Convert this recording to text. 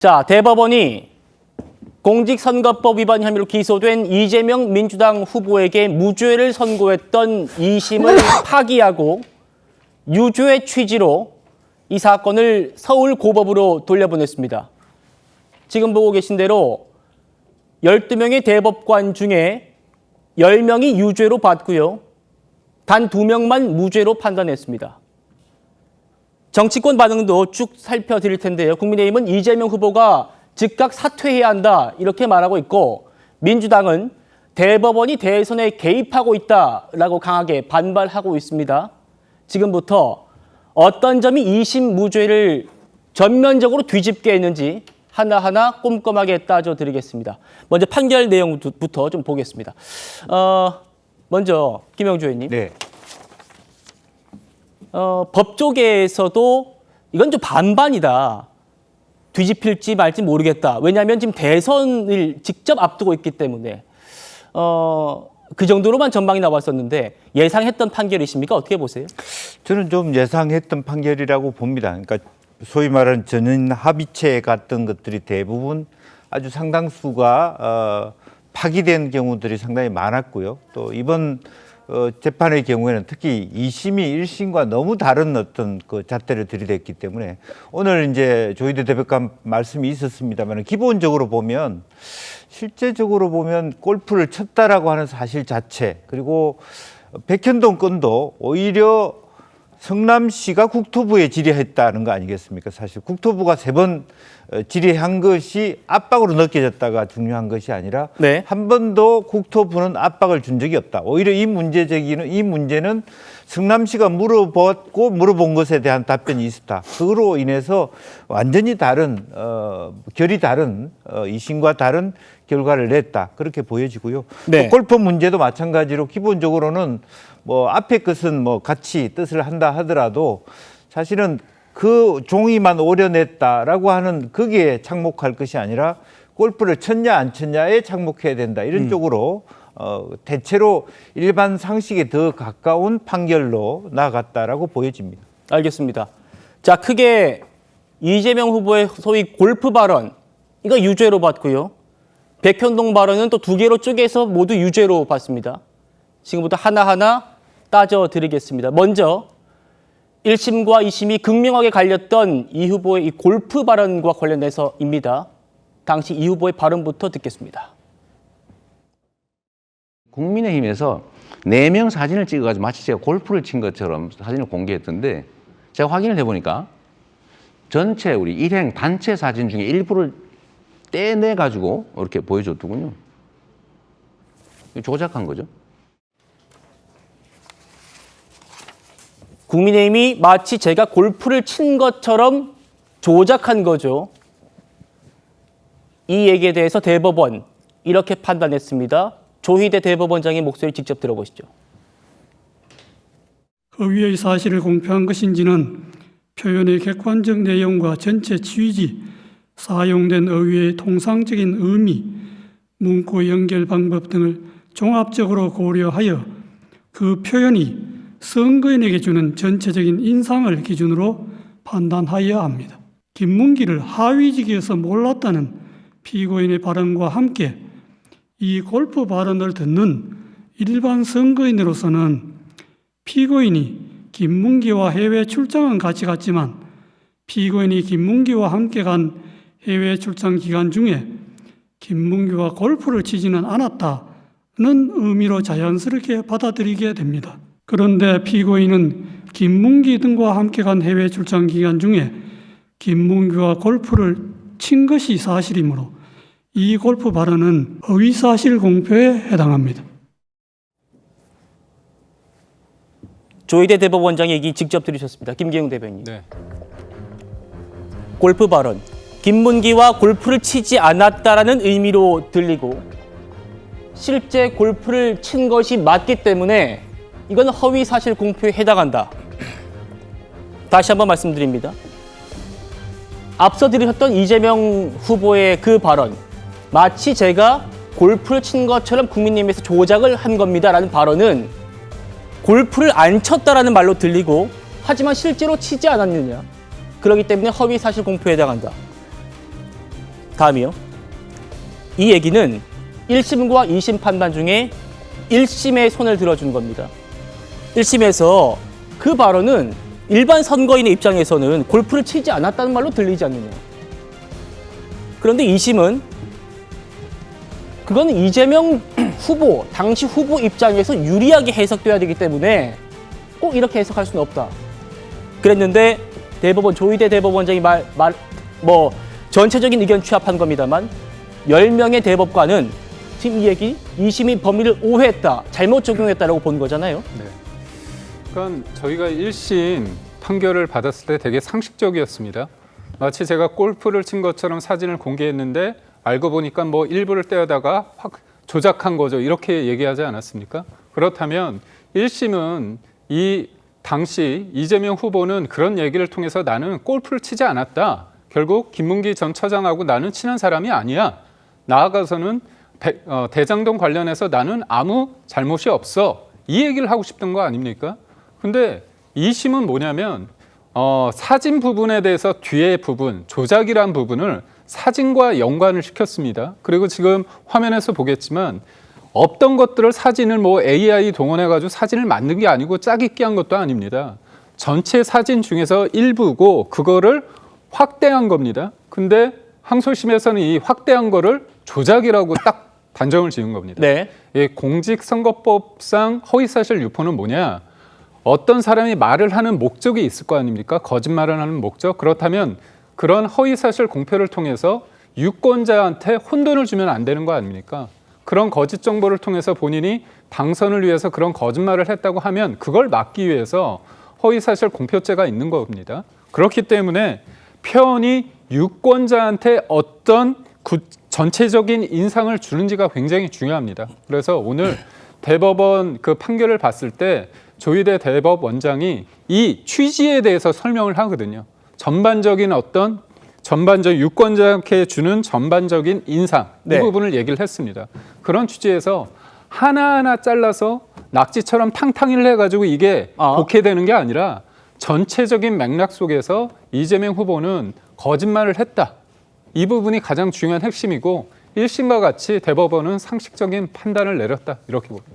자, 대법원이 공직선거법 위반 혐의로 기소된 이재명 민주당 후보에게 무죄를 선고했던 2심을 파기하고 유죄의 취지로 이 사건을 서울고법으로 돌려보냈습니다. 지금 보고 계신 대로 12명의 대법관 중에 10명이 유죄로 봤고요. 단 2명만 무죄로 판단했습니다. 정치권 반응도 쭉 살펴드릴 텐데요. 국민의힘은 이재명 후보가 즉각 사퇴해야 한다 이렇게 말하고 있고, 민주당은 대법원이 대선에 개입하고 있다라고 강하게 반발하고 있습니다. 지금부터 어떤 점이 2심 무죄를 전면적으로 뒤집게 했는지 하나하나 꼼꼼하게 따져드리겠습니다. 먼저 판결 내용부터 좀 보겠습니다. 먼저 김영주 의원님. 네. 법조계에서도 이건 좀 반반이다. 뒤집힐지 말지 모르겠다. 왜냐하면 지금 대선을 직접 앞두고 있기 때문에 그 정도로만 전망이 나왔었는데 예상했던 판결이십니까? 어떻게 보세요? 저는 좀 예상했던 판결이라고 봅니다. 그러니까 소위 말하는 전원 합의체 같은 것들이 대부분 아주 상당수가 파기된 경우들이 상당히 많았고요. 또 이번 재판의 경우에는 특히 2심이 1심과 너무 다른 어떤 그 잣대를 들이댔기 때문에 오늘 이제 조희대 대법관 말씀이 있었습니다만 기본적으로 보면 실제적으로 보면 골프를 쳤다라고 하는 사실 자체, 그리고 백현동 건도 오히려 성남시가 국토부에 질의했다는 거 아니겠습니까? 사실 국토부가 3번 질의한 것이 압박으로 느껴졌다가 중요한 것이 아니라 네. 한 번도 국토부는 압박을 준 적이 없다. 오히려 이 문제는 성남시가 물어본 것에 대한 답변이 있었다. 그로 인해서 완전히 다른 결이 다른 2심과 다른 결과를 냈다. 그렇게 보여지고요. 네. 또 골프 문제도 마찬가지로 기본적으로는 뭐 앞에 것은 뭐 같이 뜻을 한다 하더라도 사실은 그 종이만 오려냈다라고 하는 거기에 착목할 것이 아니라 골프를 쳤냐 안 쳤냐에 착목해야 된다. 이런 쪽으로 대체로 일반 상식에 더 가까운 판결로 나아갔다라고 보여집니다. 알겠습니다. 자, 크게 이재명 후보의 소위 골프 발언, 이거 유죄로 봤고요. 백현동 발언은 또 2개로 쪼개서 모두 유죄로 봤습니다. 지금부터 하나하나 따져드리겠습니다. 먼저 1심과 2심이 극명하게 갈렸던 이 후보의 이 골프 발언과 관련해서입니다. 당시 이 후보의 발언부터 듣겠습니다. 국민의힘에서 4명 사진을 찍어가지고 마치 제가 골프를 친 것처럼 사진을 공개했던데, 제가 확인을 해보니까 전체 우리 일행 단체 사진 중에 일부를 떼내가지고 이렇게 보여줬더군요. 조작한 거죠. 국민의힘이 마치 제가 골프를 친 것처럼 조작한 거죠. 이 얘기에 대해서 대법원 이렇게 판단했습니다. 조희대 대법원장의 목소리 직접 들어보시죠. 허위의 사실을 공표한 것인지는 표현의 객관적 내용과 전체 취지, 사용된 어휘의 통상적인 의미, 문구 연결 방법 등을 종합적으로 고려하여 그 표현이 선거인에게 주는 전체적인 인상을 기준으로 판단하여야 합니다. 김문기를 하위직에서 몰랐다는 피고인의 발언과 함께 이 골프 발언을 듣는 일반 선거인으로서는 피고인이 김문기와 해외 출장은 같이 갔지만 피고인이 김문기와 함께 간 해외 출장 기간 중에 김문기와 골프를 치지는 않았다는 의미로 자연스럽게 받아들이게 됩니다. 그런데 피고인은 김문기 등과 함께 간 해외 출장 기간 중에 김문기와 골프를 친 것이 사실이므로 이 골프 발언은 허위사실 공표에 해당합니다. 조희대 대법원장 얘기 직접 들으셨습니다. 김기영 대변인. 네. 골프 발언. 김문기와 골프를 치지 않았다라는 의미로 들리고 실제 골프를 친 것이 맞기 때문에 이건 허위 사실 공표에 해당한다. 다시 한번 말씀드립니다. 앞서 들으셨던 이재명 후보의 그 발언, 마치 제가 골프를 친 것처럼 국민의힘에서 조작을 한 겁니다라는 발언은 골프를 안 쳤다라는 말로 들리고 하지만 실제로 치지 않았느냐. 그렇기 때문에 허위 사실 공표에 해당한다. 다음이요. 이 얘기는 1심과 2심 판단 중에 1심의 손을 들어준 겁니다. 1심에서 그 발언은 일반 선거인의 입장에서는 골프를 치지 않았다는 말로 들리지 않느냐. 그런데 2심은 그건 이재명 후보, 당시 후보 입장에서 유리하게 해석돼야 되기 때문에 꼭 이렇게 해석할 수는 없다. 그랬는데 대법원 조희대 대법원장이 전체적인 의견 취합한 겁니다만 10명의 대법관은 지금 이 얘기 2심이 법리를 오해했다, 잘못 적용했다라고 본 거잖아요. 네. 그러니까 저희가 1심 판결을 받았을 때 되게 상식적이었습니다. 마치 제가 골프를 친 것처럼 사진을 공개했는데 알고 보니까 뭐 일부를 떼어다가 확 조작한 거죠. 이렇게 얘기하지 않았습니까? 그렇다면 1심은 이 당시 이재명 후보는 그런 얘기를 통해서 나는 골프를 치지 않았다. 결국 김문기 전 처장하고 나는 친한 사람이 아니야. 나아가서는 대장동 관련해서 나는 아무 잘못이 없어. 이 얘기를 하고 싶던 거 아닙니까? 근데 2심은 뭐냐면 사진 부분에 대해서 뒤에 부분, 조작이란 부분을 사진과 연관을 시켰습니다. 그리고 지금 화면에서 보겠지만 없던 것들을 사진을 뭐 AI 동원해가지고 사진을 만든 게 아니고 짜깁기 한 것도 아닙니다. 전체 사진 중에서 일부고 그거를 확대한 겁니다. 근데 항소심에서는 이 확대한 거를 조작이라고 딱 단정을 지은 겁니다. 네. 이 공직선거법상 허위사실 유포는 뭐냐? 어떤 사람이 말을 하는 목적이 있을 거 아닙니까? 거짓말을 하는 목적. 그렇다면 그런 허위사실 공표를 통해서 유권자한테 혼돈을 주면 안 되는 거 아닙니까? 그런 거짓 정보를 통해서 본인이 당선을 위해서 그런 거짓말을 했다고 하면 그걸 막기 위해서 허위사실 공표죄가 있는 겁니다. 그렇기 때문에 표현이 유권자한테 어떤 전체적인 인상을 주는지가 굉장히 중요합니다. 그래서 오늘 대법원 그 판결을 봤을 때 조희대 대법원장이 이 취지에 대해서 설명을 하거든요. 전반적인 유권자에게 주는 전반적인 인상, 네. 이 부분을 얘기를 했습니다. 그런 취지에서 하나하나 잘라서 낙지처럼 탕탕이를 해가지고 이게 독해되는 게 아니라 전체적인 맥락 속에서 이재명 후보는 거짓말을 했다. 이 부분이 가장 중요한 핵심이고 1심과 같이 대법원은 상식적인 판단을 내렸다. 이렇게 봅니다.